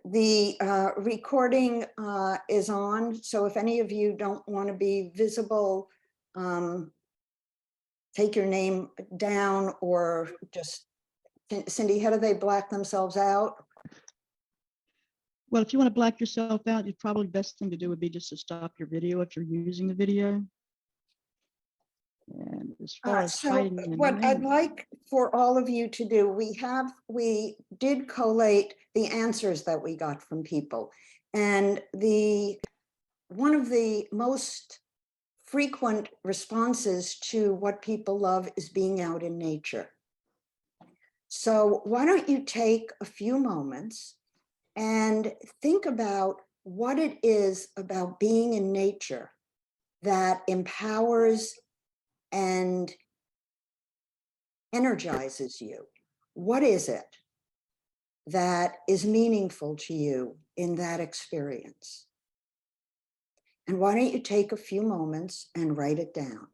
The recording is on, so if any of you don't want to be visible, take your name down, or just, Cindy, how do they black themselves out? Well, if you want to black yourself out, it's probably best thing to do would be just to stop your video if you're using the video. And as far as So hiding the what I'd name, like for all of you to do, we did collate the answers that we got from people. And one of the most frequent responses to what people love is being out in nature. So why don't you take a few moments and think about what it is about being in nature that empowers and energizes you. What is it that is meaningful to you in that experience? And why don't you take a few moments and write it down?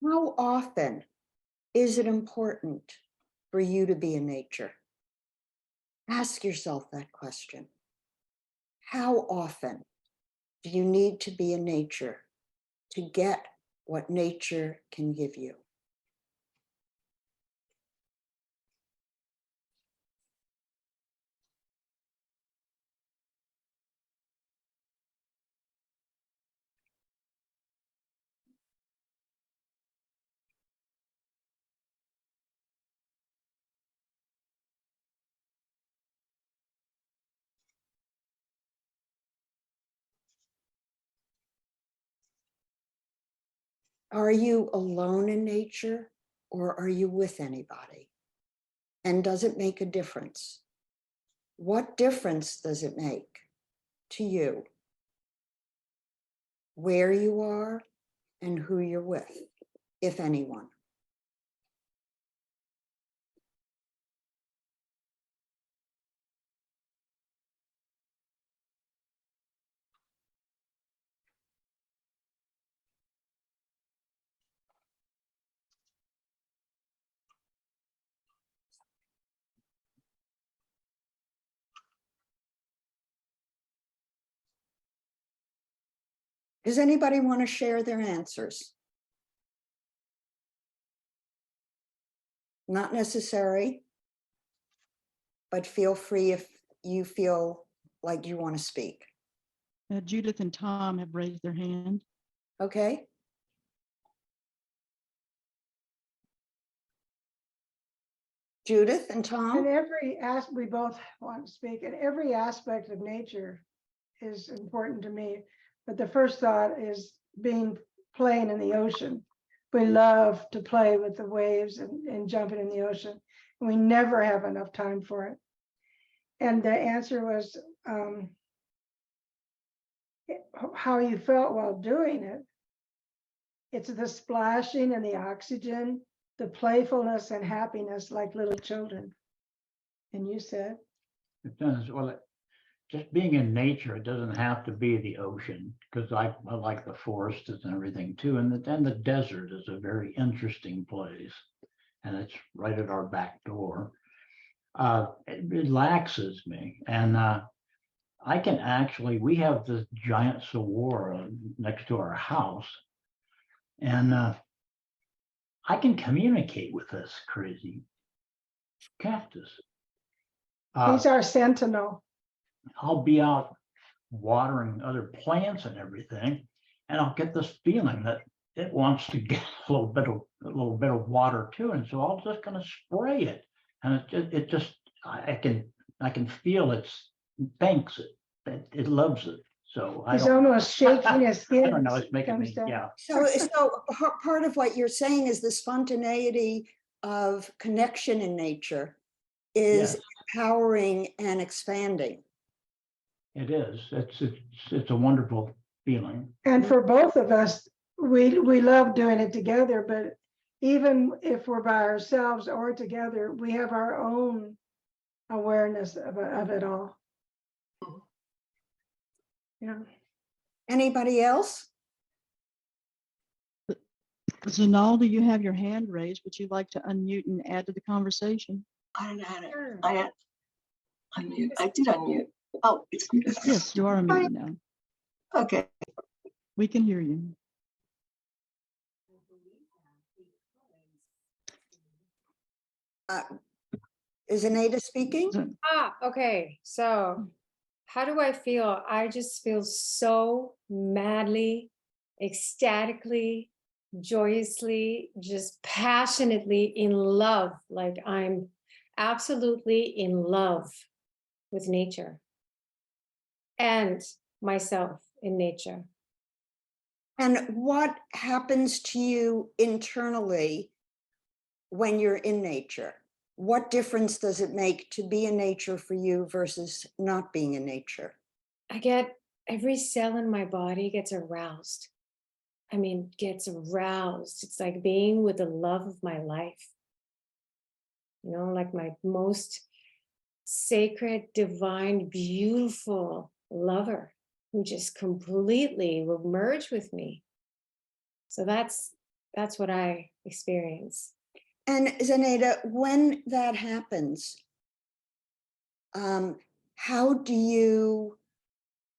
How often is it important for you to be in nature? Ask yourself that question. How often do you need to be in nature to get what nature can give you? Are you alone in nature, or are you with anybody? And does it make a difference? What difference does it make to you where you are and who you're with, if anyone? Does anybody want to share their answers? Not necessary, but feel free if you feel like you want to speak. Judith and Tom have raised their hand. Okay. Judith and Tom? And we both want to speak, and every aspect of nature is important to me. But the first thought is playing in the ocean. We love to play with the waves and jumping in the ocean. And we never have enough time for it. And the answer was how you felt while doing it. It's the splashing and the oxygen, the playfulness and happiness like little children. And you said? It does. Well, just being in nature, it doesn't have to be the ocean, because I like the forests and everything too. And then the desert is a very interesting place. And it's right at our back door. It relaxes me. And I can actually, we have this giant saguaro next to our house. And I can communicate with this crazy cactus. He's our sentinel. I'll be out watering other plants and everything, and I'll get this feeling that it wants to get a little bit of water too, and so I'll just kind of spray it, and I can feel it thanks it, it loves it. So I He's don't, almost shaking his I head. don't know. as It's he making comes me, down. yeah. So part of what you're saying is the spontaneity of connection in nature is Yes. empowering and expanding. It is. It's a wonderful feeling. And for both of us, we love doing it together, but even if we're by ourselves or together, we have our own awareness of it all. Yeah. Anybody else? Zanal, do you have your hand raised? Would you like to unmute and add to the conversation? I don't know how to. I unmute. I did unmute. Oh, it's muted. Yes, you are unmuted now. Okay. We can hear you. Is Anita speaking? Okay. So how do I feel? I just feel so madly, ecstatically, joyously, just passionately in love. Like I'm absolutely in love with nature and myself in nature. And what happens to you internally when you're in nature? What difference does it make to be in nature for you versus not being in nature? I get every cell in my body gets aroused. I mean, gets aroused. It's like being with the love of my life. You know, like my most sacred, divine, beautiful lover who just completely will merge with me. So that's what I experience. And Zenaida, when that happens, how do you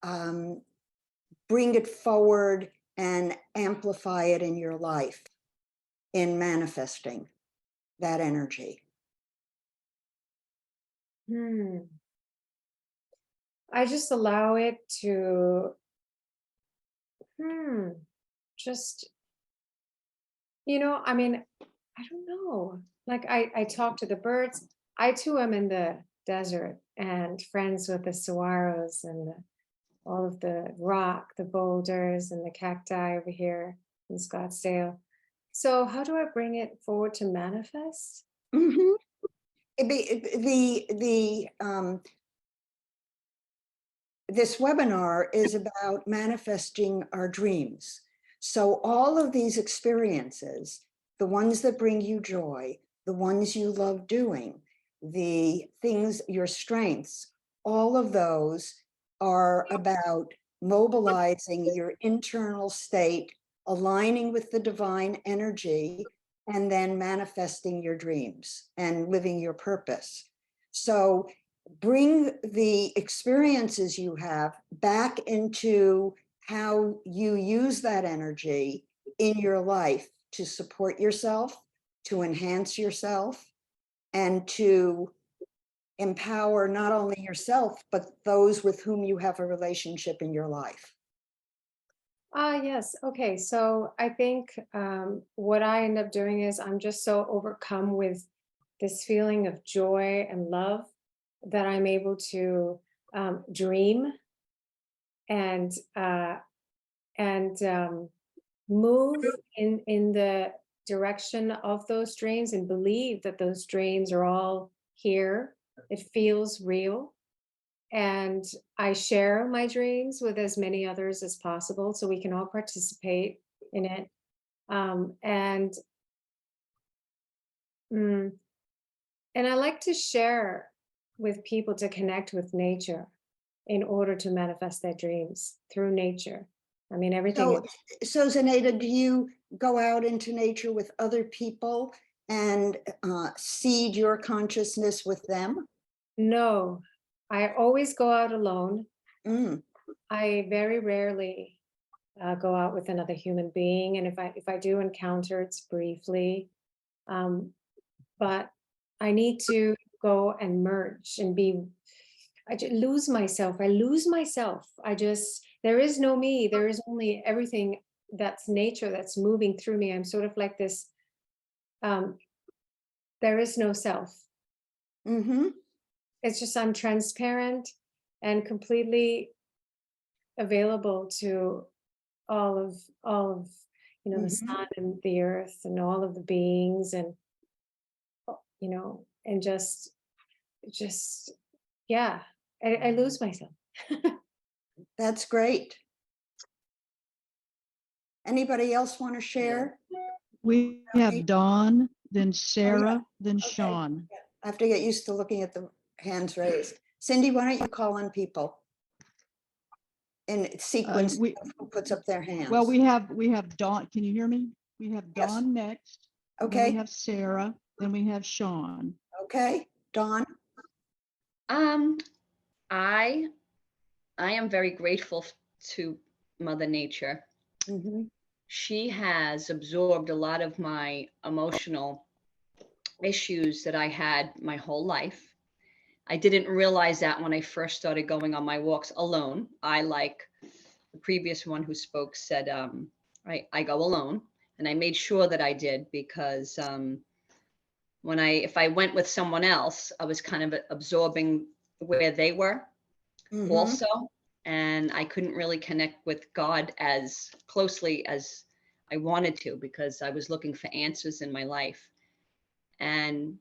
bring it forward and amplify it in your life in manifesting that energy? I just allow it to just, you know, I mean, I don't know. Like I talk to the birds. I too am in the desert and friends with the saguaros and all of the rock, the boulders and the cacti over here in Scottsdale. So how do I bring it forward to manifest? Mm-hmm. This webinar is about manifesting our dreams. So all of these experiences, the ones that bring you joy, the ones you love doing, the things, your strengths, all of those are about mobilizing your internal state, aligning with the divine energy, and then manifesting your dreams and living your purpose. So bring the experiences you have back into how you use that energy in your life to support yourself, to enhance yourself, and to empower not only yourself, but those with whom you have a relationship in your life. Yes. Okay. So I think what I end up doing is I'm just so overcome with this feeling of joy and love that I'm able to dream and move in the direction of those dreams and believe that those dreams are all here. It feels real. And I share my dreams with as many others as possible so we can all participate in it. And I like to share with people to connect with nature. in order to manifest their dreams through nature. I mean, everything. So Zenaida, do you go out into nature with other people and seed your consciousness with them? No, I always go out alone. Mm. I very rarely go out with another human being, and if I do encounter, it's briefly. But I need to go and merge and be. I just lose myself. I lose myself. There is no me. There is only everything that's nature that's moving through me. I'm sort of like this. There is no self. Mm-hmm. It's just I'm transparent and completely available to all of the Mhm. sun and the earth and all of the beings, and and just yeah, I lose myself. That's great. Anybody else want to share? We have Dawn, then Sarah, then Okay. Sean. I have to get used to looking at the hands raised. Cindy, why don't you call on people in sequence we- of who puts up their hands? Well, we have Dawn. Can you hear me? We have Yes. Dawn next. Then Okay, we have Sarah. Then we have Sean. okay, Dawn. I am very grateful to Mother Nature. Mhm. She has absorbed a lot of my emotional issues that I had my whole life. I didn't realize that when I first started going on my walks alone. I, like the previous one who spoke, said, I go alone. And I made sure that I did, because if I went with someone else, I was kind of absorbing where they were Mhm. also. And I couldn't really connect with God as closely as I wanted to, because I was looking for answers in my life. And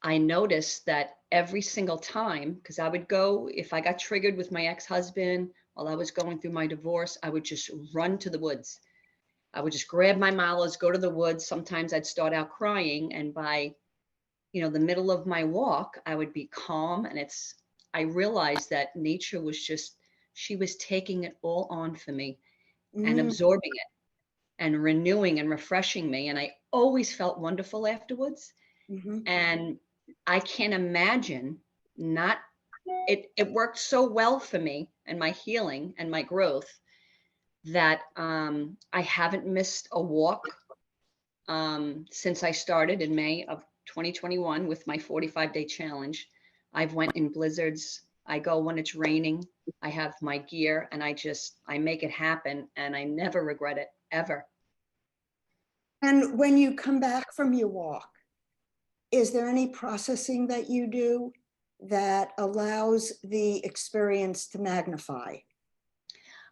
I noticed that every single time, because I would go, if I got triggered with my ex-husband while I was going through my divorce, I would just run to the woods. I would just grab my mallards, go to the woods. Sometimes I'd start out crying, and by the middle of my walk, I would be calm. And I realized that nature was she was taking it all on for me and Mm. absorbing it and renewing and refreshing me. And I always felt wonderful afterwards. Mhm. And I can't imagine it worked so well for me and my healing and my growth that I haven't missed a walk since I started in May of 2021 with my 45-day challenge. I've went in blizzards. I go when it's raining. I have my gear, and I make it happen, and I never regret it, ever. And when you come back from your walk, is there any processing that you do that allows the experience to magnify?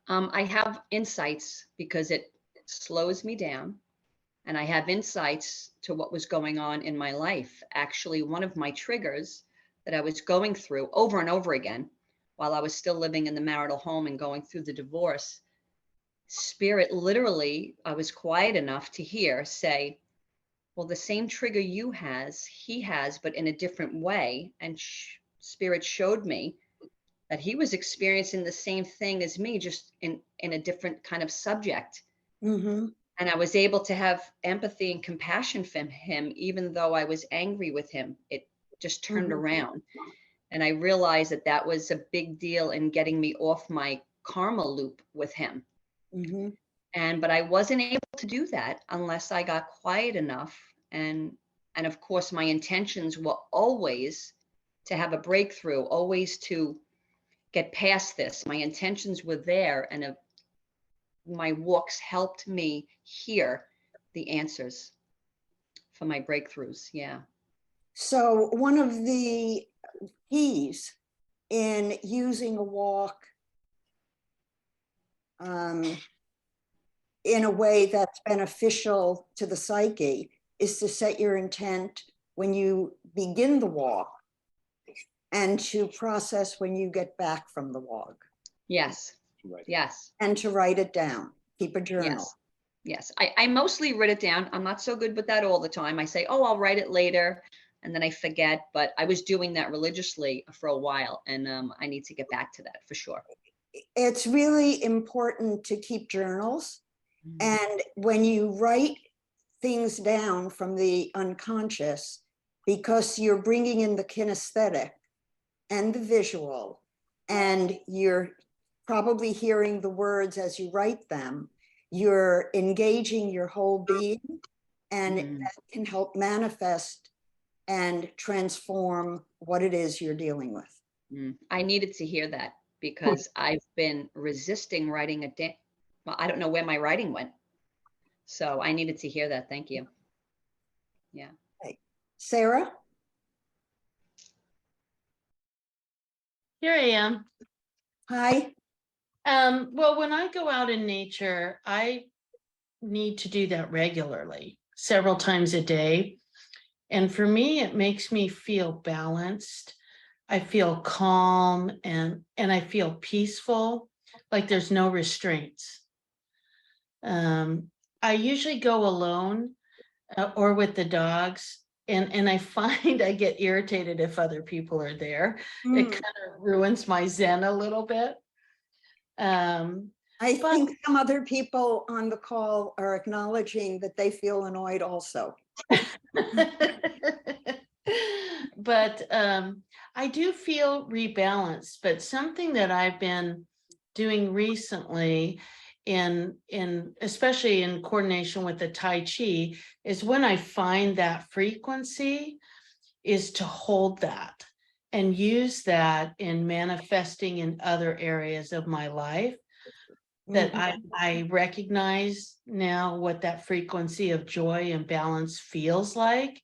I have insights, because it slows me down, and I have insights to what was going on in my life. Actually, one of my triggers that I was going through over and over again while I was still living in the marital home and going through the divorce, Spirit literally, I was quiet enough to hear say, well, the same trigger he has, but in a different way. And Spirit showed me that he was experiencing the same thing as me, just in a different kind of subject. Mm-hmm. And I was able to have empathy and compassion for him, even though I was angry with him. It just turned around. And I realized that was a big deal in getting me off my karma loop with him. Mm-hmm. But I wasn't able to do that unless I got quiet enough. And of course, my intentions were always to have a breakthrough, always to get past this. My intentions were there, and my walks helped me hear the answers for my breakthroughs. Yeah. So one of the keys in using a walk in a way that's beneficial to the psyche is to set your intent when you begin the walk and to process when you get back from the walk. Yes. Yes. And to write it down. Keep a journal. Yes. I mostly write it down. I'm not so good with that all the time. I say, oh, I'll write it later. and then I forget, but I was doing that religiously for a while, and I need to get back to that for sure. It's really important to keep journals. And when you write things down from the unconscious, because you're bringing in the kinesthetic and the visual, and you're probably hearing the words as you write them, you're engaging your whole being, and that can help manifest and transform what it is you're dealing with. I needed to hear that because I've been resisting writing well, I don't know where my writing went. So I needed to hear that. Thank you. Yeah. Okay. Sarah? Here I am. Hi. Well, when I go out in nature, I need to do that regularly, several times a day. And for me, it makes me feel balanced. I feel calm and I feel peaceful, like there's no restraints. I usually go alone or with the dogs. And I find I get irritated if other people are there. It kind of ruins my Zen a little bit. I think some other people on the call are acknowledging that they feel annoyed also. But I do feel rebalanced, but something that I've been doing recently especially in coordination with the Tai Chi is when I find that frequency is to hold that and use that in manifesting in other areas of my life. That I recognize now what that frequency of joy and balance feels like,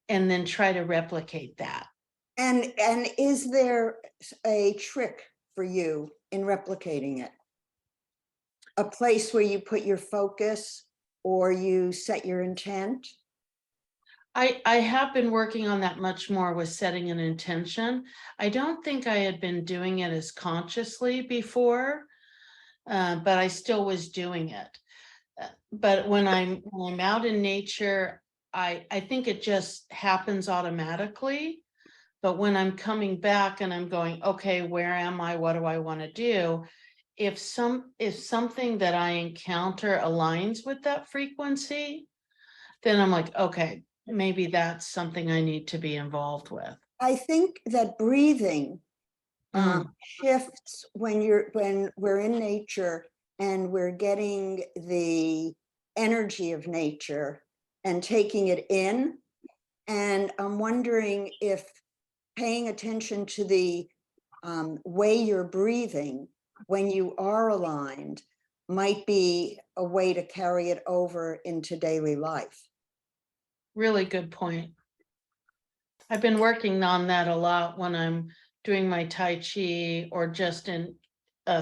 and then try to replicate that. And is there a trick for you in replicating it? A place where you put your focus or you set your intent? I have been working on that much more with setting an intention. I don't think I had been doing it as consciously before, but I still was doing it. But when I'm out in nature, I think it just happens automatically. But when I'm coming back and I'm going, okay, where am I? What do I want to do? If something that I encounter aligns with that frequency, then I'm like, okay, maybe that's something I need to be involved with. I think that breathing shifts when we're in nature and we're getting the energy of nature and taking it in. And I'm wondering if paying attention to the way you're breathing when you are aligned might be a way to carry it over into daily life. Really good point. I've been working on that a lot when I'm doing my Tai Chi or just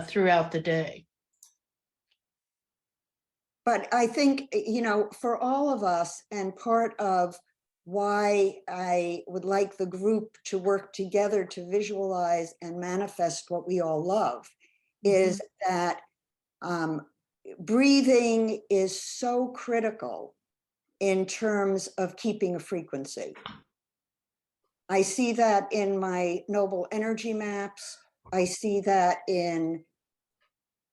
throughout the day. But I think, for all of us, and part of why I would like the group to work together to visualize and manifest what we all love, is that breathing is so critical in terms of keeping a frequency. I see that in my noble energy maps. I see that in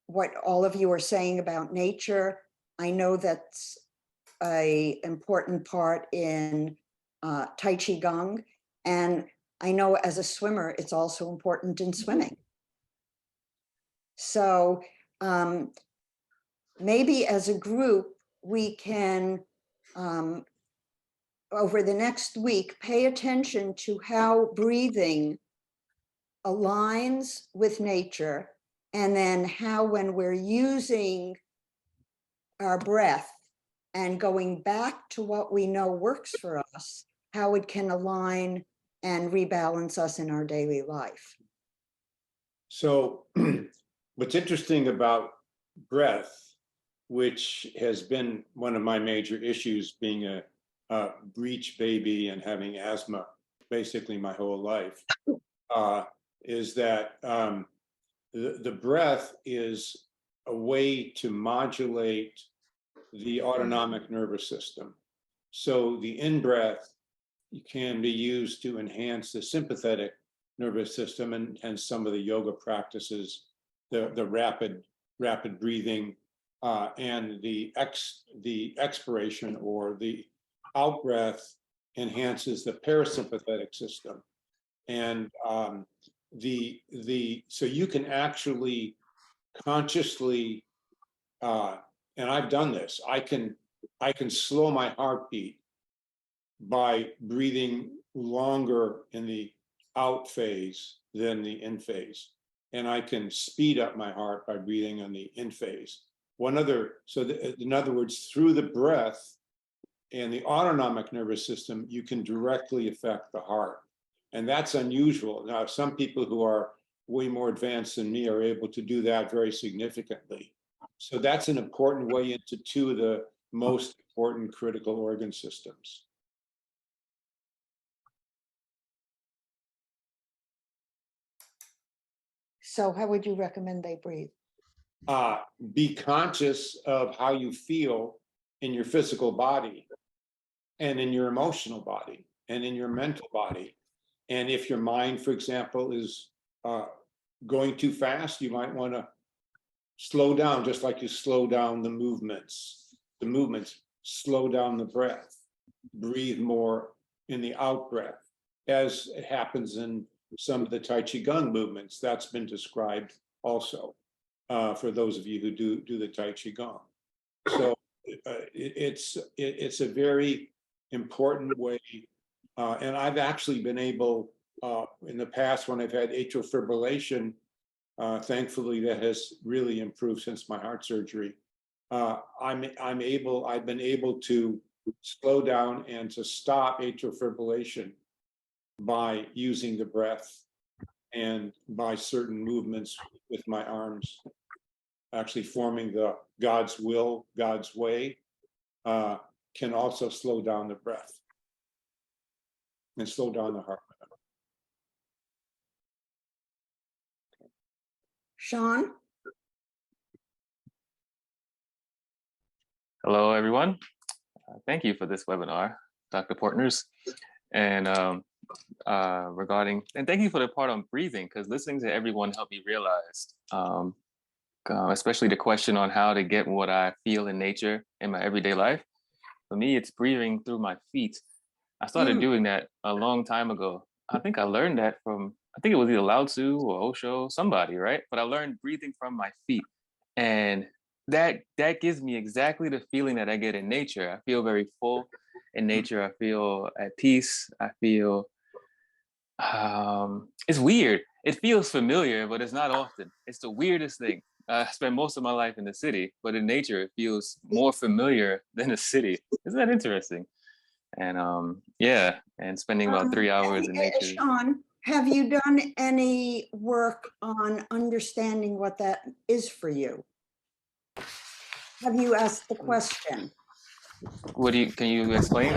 what all of you are saying about nature. I know that's an important part in Tai Chi Gong. And I know as a swimmer, it's also important in swimming. So maybe as a group, we can, over the next week, pay attention to how breathing aligns with nature, and then how, when we're using our breath and going back to what we know works for us, how it can align and rebalance us in our daily life. So what's interesting about breath, which has been one of my major issues, being a breech baby and having asthma basically my whole life, is that the breath is a way to modulate the autonomic nervous system. So the in-breath can be used to enhance the sympathetic nervous system, and some of the yoga practices, the rapid breathing, and the expiration or the out breath enhances the parasympathetic system. And so you can actually consciously, and I've done this, I can slow my heartbeat by breathing longer in the out phase than the in phase. And I can speed up my heart by breathing on the in phase. In other words, through the breath and the autonomic nervous system, you can directly affect the heart. And that's unusual. Now, some people who are way more advanced than me are able to do that very significantly. So that's an important way into two of the most important critical organ systems. So how would you recommend they breathe? Be conscious of how you feel in your physical body and in your emotional body and in your mental body. And if your mind, for example, is going too fast, you might want to slow down, just like you slow down the movements. Slow down the breath, breathe more in the out breath, as it happens in some of the Tai Chi Gong movements. That's been described also for those of you who do the Tai Chi Gong. So it's a very important way. And I've actually been able, in the past, when I've had atrial fibrillation, thankfully that has really improved since my heart surgery. I've been able to slow down and to stop atrial fibrillation by using the breath and by certain movements with my arms, actually forming the God's will, God's way, can also slow down the breath and slow down the heart. Sean? Hello, everyone. Thank you for this webinar, Dr. Portners. And and thank you for the part on breathing, because listening to everyone helped me realize, especially the question on how to get what I feel in nature in my everyday life. For me, it's breathing through my feet. I started doing that a long time ago. I think I learned that from, I think it was either Lao Tzu or Osho, somebody, right? But I learned breathing from my feet. And that gives me exactly the feeling that I get in nature. I feel very full in nature. I feel at peace. I feel, it's weird. It feels familiar, but it's not often. It's the weirdest thing. I spend most of my life in the city, but in nature, it feels more familiar than the city. Isn't that interesting? And yeah, and spending about 3 hours in nature. Sean, have you done any work on understanding what that is for you? Have you asked the question? Can you explain?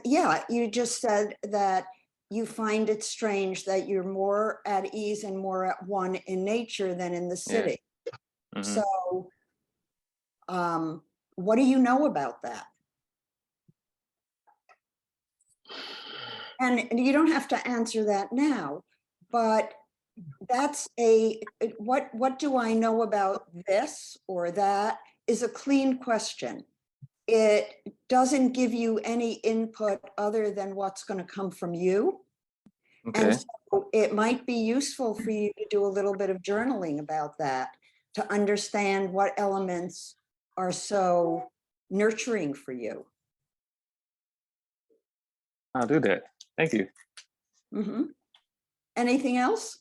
Yeah, you just said that you find it strange that you're more at ease and more at one in nature than in the city. Yeah. Mm-hmm. So, what do you know about that? And you don't have to answer that now, but that's what do I know about this or that is a clean question. It doesn't give you any input other than what's going to come from you. Okay. And so it might be useful for you to do a little bit of journaling about that, to understand what elements are so nurturing for you. I'll do that. Thank you. Mm-hmm. Anything else?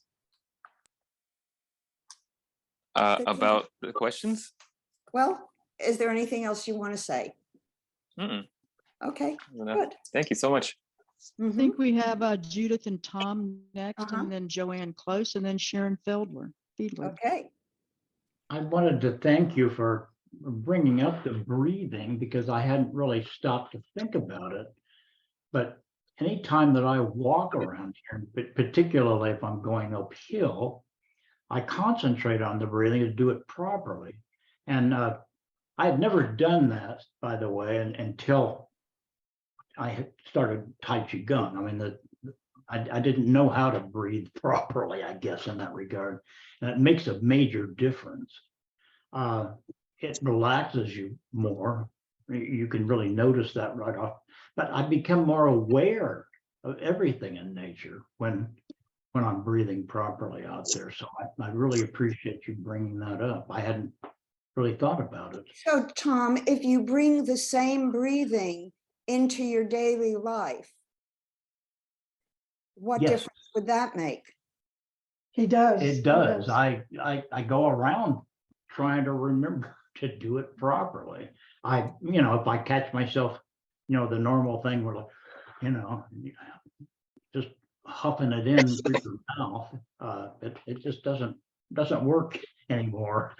About the questions? Well, is there anything else you want to say? Mm-mm. Okay, No. good. Thank you so much. I think we have Judith and Tom next, Uh-huh. and then Joanne Close, and then Sharon Fiedler. Okay. I wanted to thank you for bringing up the breathing, because I hadn't really stopped to think about it. But anytime that I walk around here, but particularly if I'm going uphill, I concentrate on the breathing to do it properly. And I had never done that, by the way, until I had started Tai Chi Gung. I mean, I didn't know how to breathe properly, I guess, in that regard. And it makes a major difference. It relaxes you more. You can really notice that right off. But I become more aware of everything in nature when I'm breathing properly out there. So I really appreciate you bringing that up. I hadn't really thought about it. So Tom, if you bring the same breathing into your daily life, what Yes. difference would that make? He does. It he does. I go around trying to remember to do it properly. If I catch myself, the normal thing where, just huffing it in through your mouth, it just doesn't work anymore.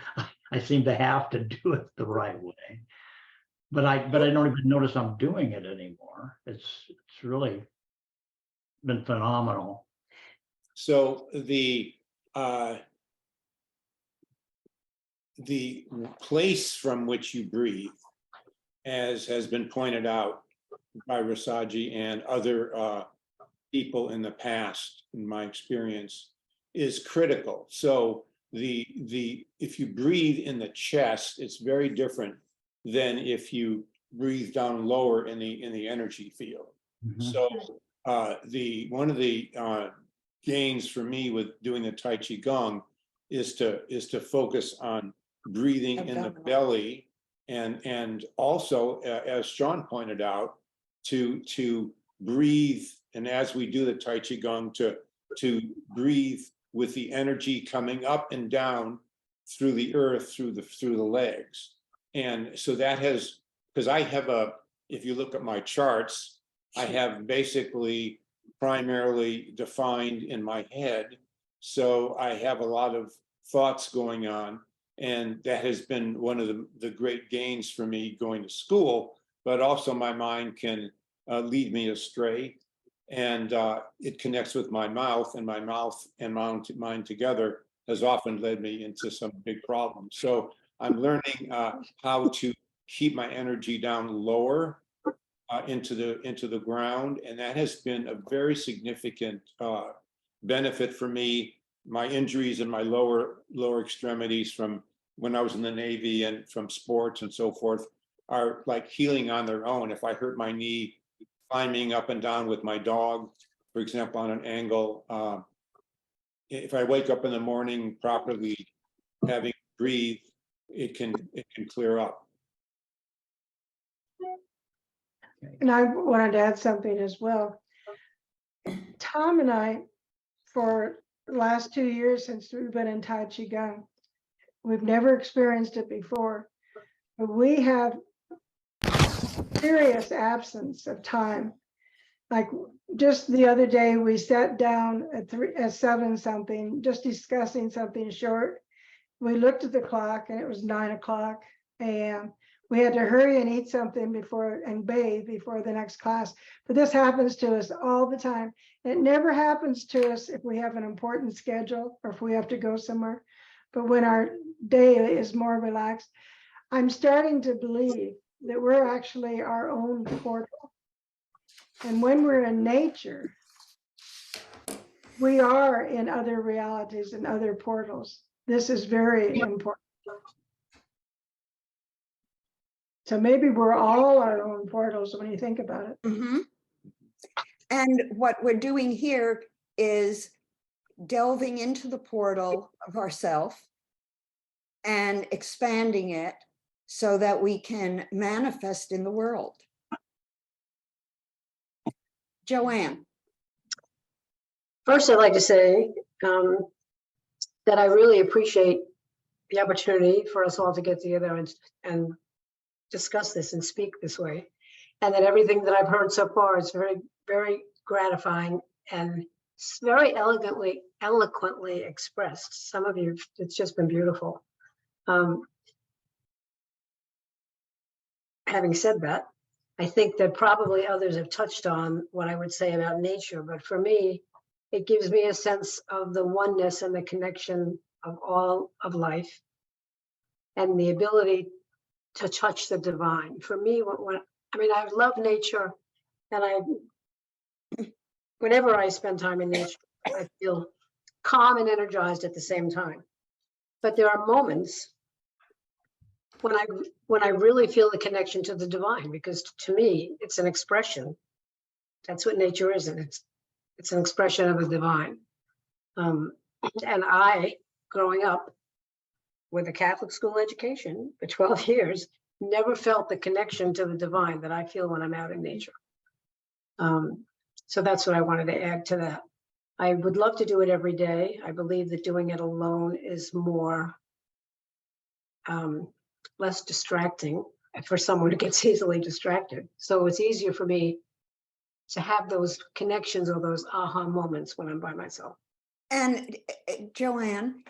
I seem to have to do it the right way, but I don't even notice I'm doing it anymore. It's really been phenomenal. So the place from which you breathe, as has been pointed out by Rasaji and other people in the past, in my experience, is critical. So if you breathe in the chest, it's very different than if you breathe down lower in the energy field. Mhm. So one of the gains for me with doing the Tai Chi Gong is to focus on breathing in the belly, and also, as Sean pointed out, to breathe, and as we do the Tai Chi Gong, to breathe with the energy coming up and down through the earth, through the legs. And so that has, because I have if you look at my charts, I have basically primarily defined in my head. So I have a lot of thoughts going on, and that has been one of the great gains for me going to school, but also my mind can lead me astray, and it connects with my mouth, and my mouth and mind together has often led me into some big problems. So I'm learning how to keep my energy down lower into the ground, and that has been a very significant benefit for me. My injuries in my lower extremities from when I was in the Navy and from sports and so forth are like healing on their own. If I hurt my knee climbing up and down with my dog, for example, on an angle, if I wake up in the morning properly, having breathed, it can clear up. And I wanted to add something as well. Tom and I, for the last 2 years since we've been in Tai Chi Gong, we've never experienced it before, but we have serious absence of time. Like just the other day, we sat down at 7 something, just discussing something short. We looked at the clock and it was 9:00 a.m. We had to hurry and eat something and bathe before the next class. But this happens to us all the time. It never happens to us if we have an important schedule or if we have to go somewhere. But when our day is more relaxed, I'm starting to believe that we're actually our own portal. And when we're in nature, we are in other realities and other portals. This is very important. So maybe we're all our own portals when you think about it. Mm-hmm. And what we're doing here is delving into the portal of ourself and expanding it so that we can manifest in the world. Joanne. First, I'd like to say that I really appreciate the opportunity for us all to get together and discuss this and speak this way. And that everything that I've heard so far is very, very gratifying and very eloquently expressed. Some of you, it's just been beautiful. Having said that, I think that probably others have touched on what I would say about nature, but for me, it gives me a sense of the oneness and the connection of all of life and the ability to touch the divine. For me, I mean, I love nature And whenever I spend time in nature, I feel calm and energized at the same time. But there are moments when I really feel the connection to the divine, because to me, it's an expression. That's what nature is, and it's an expression of the divine. And I, growing up with a Catholic school education for 12 years, never felt the connection to the divine that I feel when I'm out in nature. So that's what I wanted to add to that. I would love to do it every day. I believe that doing it alone is more, less distracting for someone who gets easily distracted. So it's easier for me to have those connections or those aha moments when I'm by myself. And Joanne,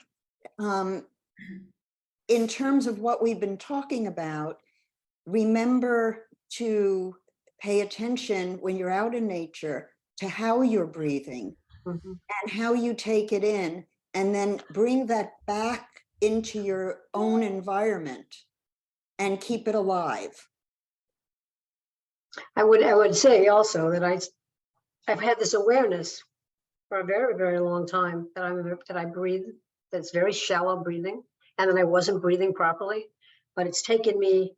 in terms of what we've been talking about, remember to pay attention when you're out in nature to how you're breathing and how you take it in, and then bring that back into your own environment and keep it alive. I would say also that I've had this awareness for a very, very long time that I breathe, that's very shallow breathing, and that I wasn't breathing properly. But it's taken me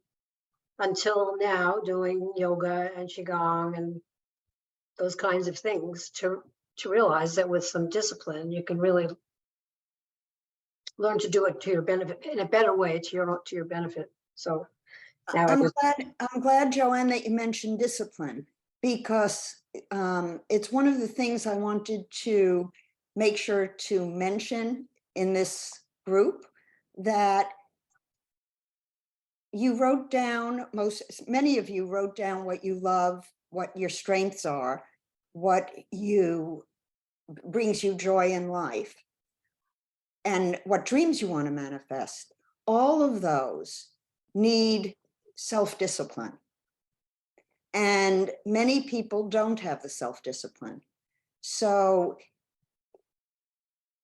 until now, doing yoga and qigong and those kinds of things, to realize that with some discipline, you can really learn to do it to your benefit, in a better way, to your benefit. So now I'm glad, Joanne, that you mentioned discipline, because it's one of the things I wanted to make sure to mention in this group, that you wrote down, many of you wrote down what you love, what your strengths are, what brings you joy in life, and what dreams you want to manifest. All of those need self-discipline. And many people don't have the self-discipline. So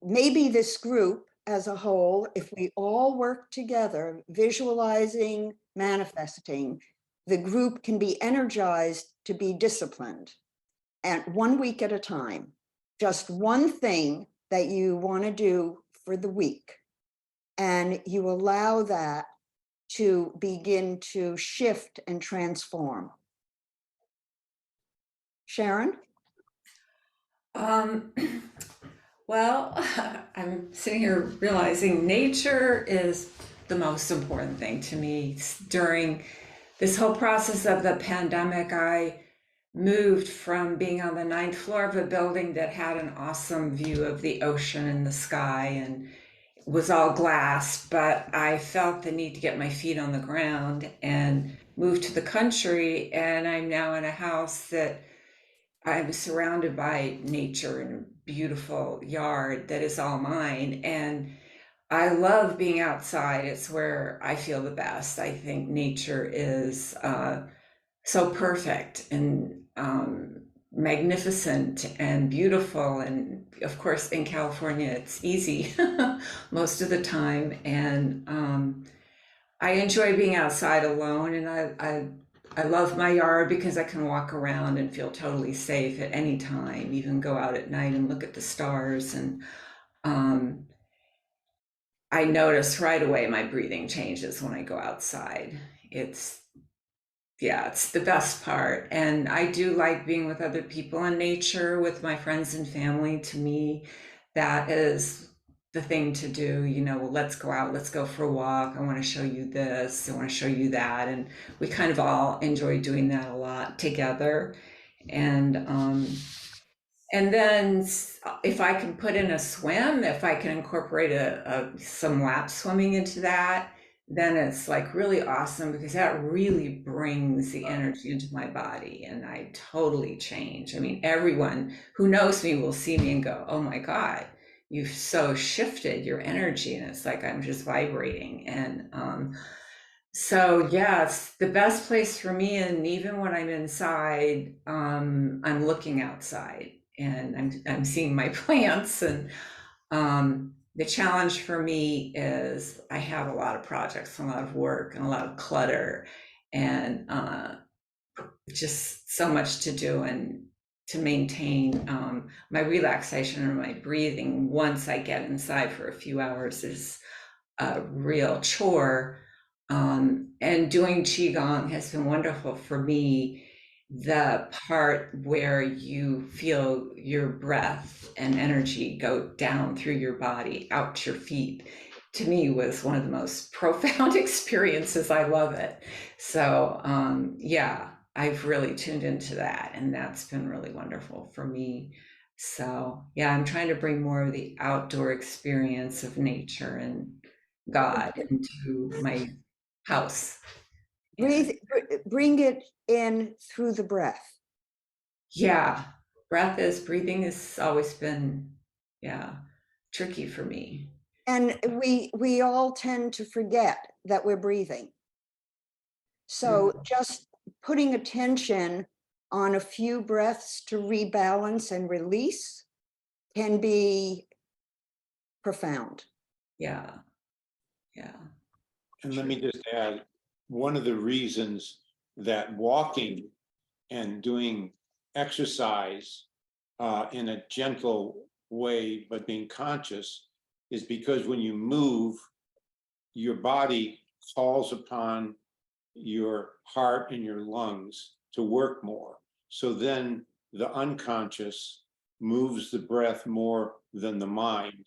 maybe this group as a whole, if we all work together, visualizing, manifesting, the group can be energized to be disciplined. And 1 week at a time, just one thing that you want to do for the week. And you allow that to begin to shift and transform. Sharon? Well, I'm sitting here realizing nature is the most important thing to me. During this whole process of the pandemic, I moved from being on the 9th floor of a building that had an awesome view of the ocean and the sky and was all glass, but I felt the need to get my feet on the ground and moved to the country. And I'm now in a house that I'm surrounded by nature and a beautiful yard that is all mine. And I love being outside. It's where I feel the best. I think nature is so perfect and magnificent and beautiful. And of course, in California, it's easy most of the time. And I enjoy being outside alone. And I love my yard because I can walk around and feel totally safe at any time, even go out at night and look at the stars. And I notice right away my breathing changes when I go outside. It's the best part. And I do like being with other people in nature, with my friends and family. To me, that is the thing to do. Well, let's go out, let's go for a walk. I want to show you this, I want to show you that. And we kind of all enjoy doing that a lot together. And then if I can put in a swim, if I can incorporate some lap swimming into that, then it's like really awesome, because that really brings the energy into my body and I totally change. I mean, everyone who knows me will see me and go, oh my God, you've so shifted your energy. And it's like, I'm just vibrating. And so yeah, it's the best place for me. And even when I'm inside, I'm looking outside and I'm seeing my plants. And the challenge for me is I have a lot of projects, a lot of work and a lot of clutter, and just so much to do and to maintain my relaxation and my breathing once I get inside for a few hours is a real chore. And doing Qigong has been wonderful for me. The part where you feel your breath and energy go down through your body, out to your feet, to me was one of the most profound experiences. I love it. So yeah, I've really tuned into that, and that's been really wonderful for me. So yeah, I'm trying to bring more of the outdoor experience of nature and God into my house. Breathe, bring it in through the breath. Yeah, breathing has always been, yeah, tricky for me. And we all tend to forget that we're breathing. So just putting attention on a few breaths to rebalance and release can be profound. Yeah, yeah. And let me just add, one of the reasons that walking and doing exercise in a gentle way, but being conscious, is because when you move, your body calls upon your heart and your lungs to work more. So then the unconscious moves the breath more than the mind.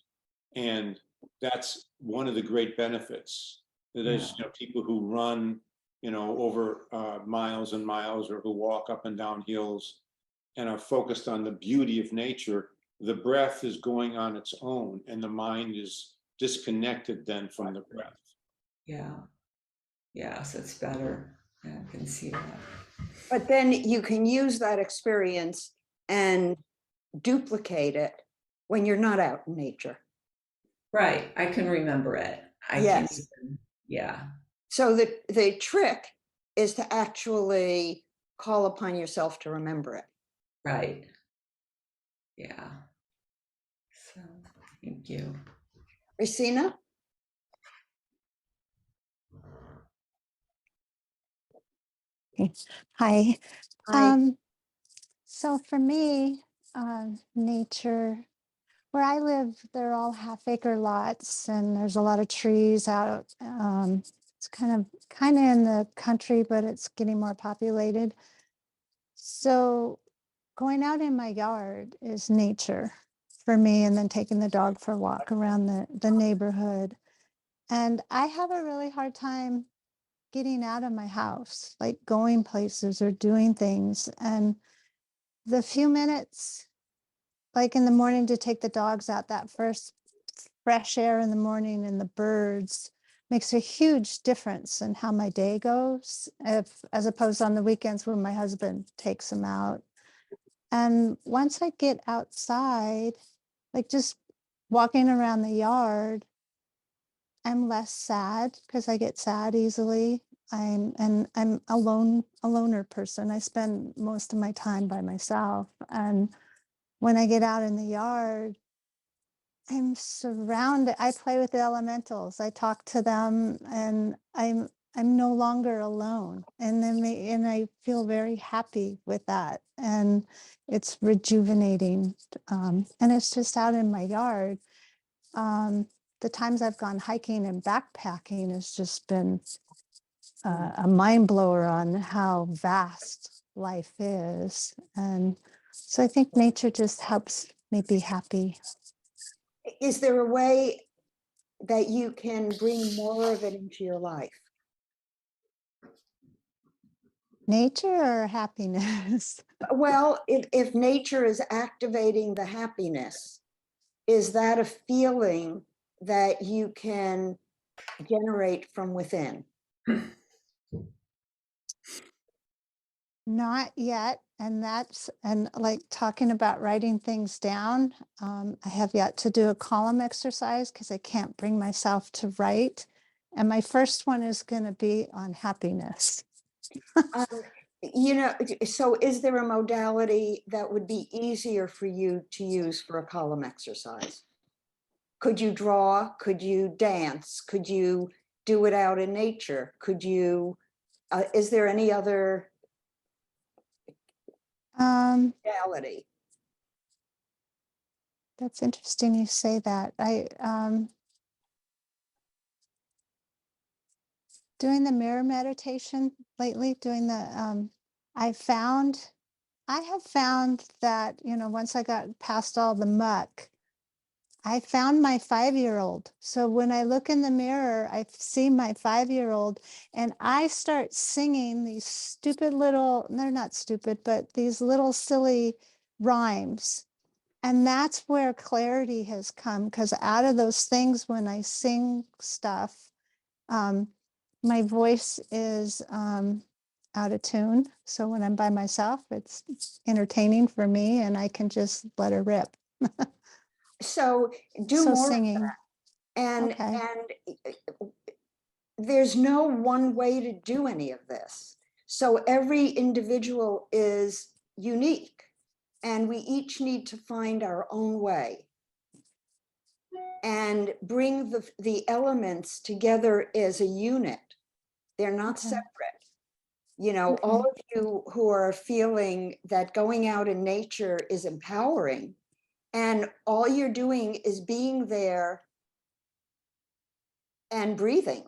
And that's one of the great benefits. That is, people who run, over miles and miles, or who walk up and down hills and are focused on the beauty of nature, the breath is going on its own and the mind is disconnected then from the breath. Yeah, yeah, so it's better. Yeah, I can see that. But then you can use that experience and duplicate it when you're not out in nature. Right, I can remember it. Yes. Yeah. So the trick is to actually call upon yourself to remember it. Right. Yeah. So thank you. Racina? Hi. Hi. So for me, nature, where I live, they're all half-acre lots, and there's a lot of trees out. It's kind of in the country, but it's getting more populated. So going out in my yard is nature for me, and then taking the dog for a walk around the neighborhood. And I have a really hard time getting out of my house, like going places or doing things. And the few minutes, like in the morning, to take the dogs out, that first fresh air in the morning and the birds makes a huge difference in how my day goes, as opposed on the weekends when my husband takes them out. And once I get outside, like just walking around the yard, I'm less sad because I get sad easily. I'm a loner person. I spend most of my time by myself. And when I get out in the yard, I'm surrounded. I play with the elementals. I talk to them, and I'm no longer alone. And and I feel very happy with that. And it's rejuvenating. And it's just out in my yard. The times I've gone hiking and backpacking has just been a mind blower on how vast life is. And so I think nature just helps me be happy. Is there a way that you can bring more of it into your life? Nature or happiness? Well, if nature is activating the happiness, is that a feeling that you can generate from within? Not yet. And like talking about writing things down, I have yet to do a column exercise because I can't bring myself to write. And my first one is going to be on happiness. So is there a modality that would be easier for you to use for a column exercise? Could you draw? Could you dance? Could you do it out in nature? Could you, is there any other Reality. That's interesting you say that. Doing the mirror meditation lately, doing the, I have found that, once I got past all the muck, I found my 5-year-old. So when I look in the mirror, I see my 5-year-old and I start singing these stupid little, they're not stupid, but these little silly rhymes. And that's where clarity has come, because out of those things, when I sing stuff, my voice is out of tune. So when I'm by myself, it's entertaining for me and I can just let her rip. So do So more of singing. that. And Okay. there's no one way to do any of this. So every individual is unique and we each need to find our own way and bring the elements together as a unit. They're not Okay. separate. All Okay. of you who are feeling that going out in nature is empowering and all you're doing is being there and breathing.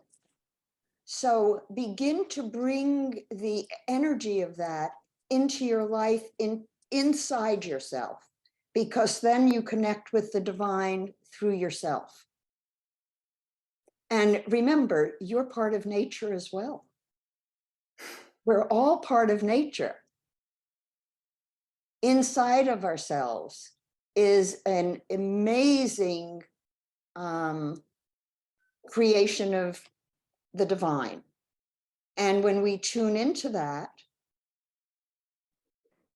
So begin to bring the energy of that into your life, inside yourself, because then you connect with the divine through yourself. And remember, you're part of nature as well. We're all part of nature. Inside of ourselves is an amazing creation of the divine. And when we tune into that,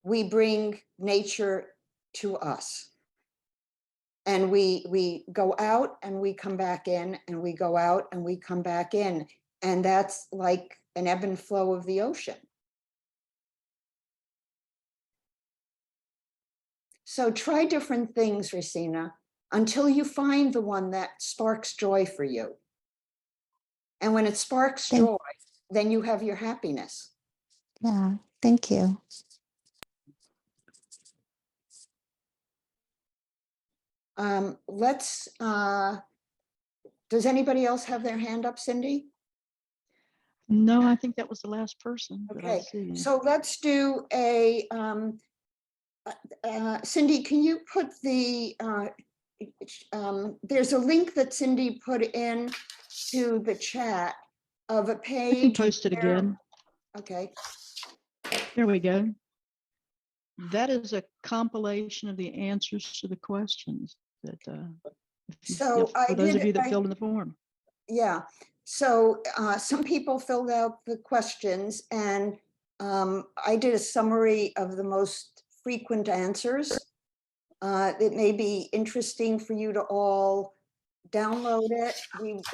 we bring nature to us. And we go out and we come back in, and we go out and we come back in. And that's like an ebb and flow of the ocean. So try different things, Racina, until you find the one that sparks joy for you. And when it sparks joy, then you have your happiness. Yeah. Thank you. Does anybody else have their hand up, Cindy? No, I think that was the last person that I Okay, see. so let's do a, Cindy, can you put the, there's a link that Cindy put in to the chat of a I can page. post it where- again. Okay, There we go. That is a compilation of the answers to the questions that, so for those of you that filled in the form. Yeah, so some people filled out the questions and I did a summary of the most frequent answers. It may be interesting for you to all download it.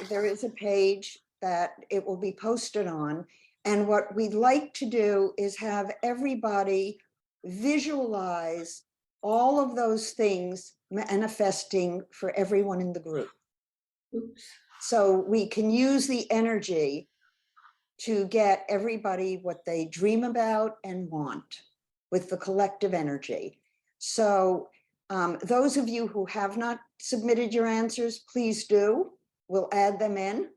There is a page that it will be posted on. And what we'd like to do is have everybody visualize all of those things manifesting for everyone in the group. Oops. So we can use the energy to get everybody what they dream about and want with the collective energy. So those of you who have not submitted your answers, please do. We'll add them in.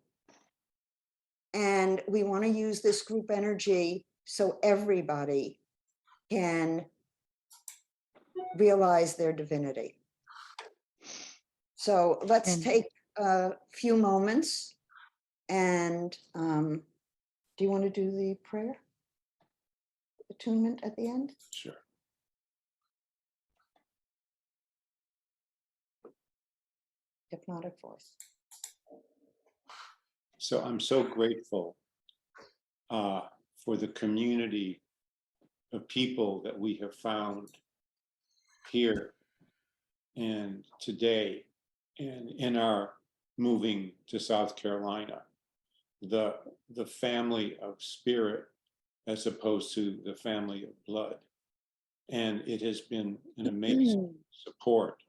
And we want to use this group energy so everybody can realize their divinity. So let's take a few moments and do you want to do the prayer? Attunement at the end? Sure. Hypnotic voice. So I'm so grateful for the community of people that we have found here and today and in our moving to South Carolina. The family of spirit as opposed to the family of blood. And it has been an amazing support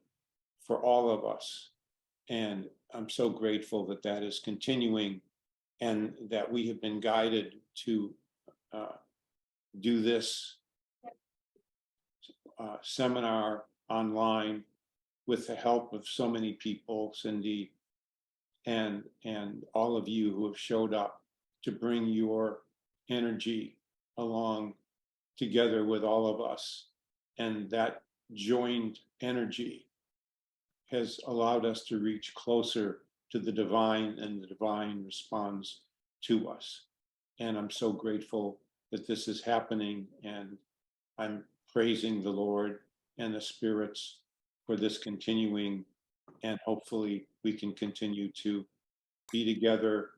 for all of us. And I'm so grateful that that is continuing and that we have been guided to do this seminar online with the help of so many people, Cindy, and all of you who have showed up to bring your energy along together with all of us. And that joined energy has allowed us to reach closer to the divine, and the divine responds to us. And I'm so grateful that this is happening, and I'm praising the Lord and the spirits for this continuing, and hopefully we can continue to be together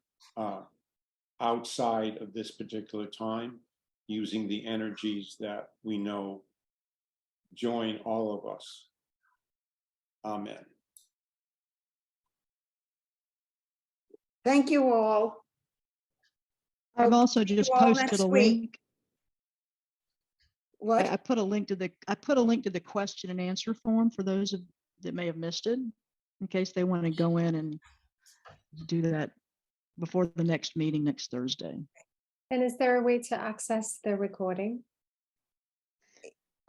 outside of this particular time, using the energies that we know join all of us. Amen. Thank you all. I've We'll also see just you all posted next a week. link. What? I put a link to the question and answer form for those that may have missed it, in case they want to go in and do that before the next meeting next Thursday. And is there a way to access the recording?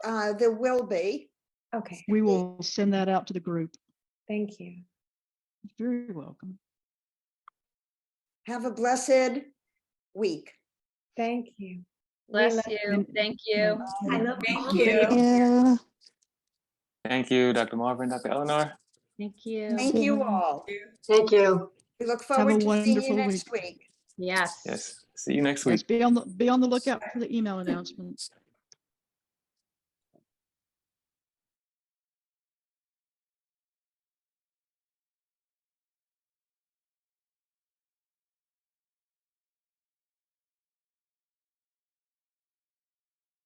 There will be. Okay, We will send that out to the group. thank you. You're very welcome. Have a blessed week. Thank you. We Bless love you. Thank you. Thank you. Yeah. Thank you, Dr. Marvin, Dr. Eleanor. Thank you. Thank you all. Thank you. We look Have a forward to seeing you wonderful next week. Yes. Yes. See you next Yes, week. be on the lookout for the email announcements.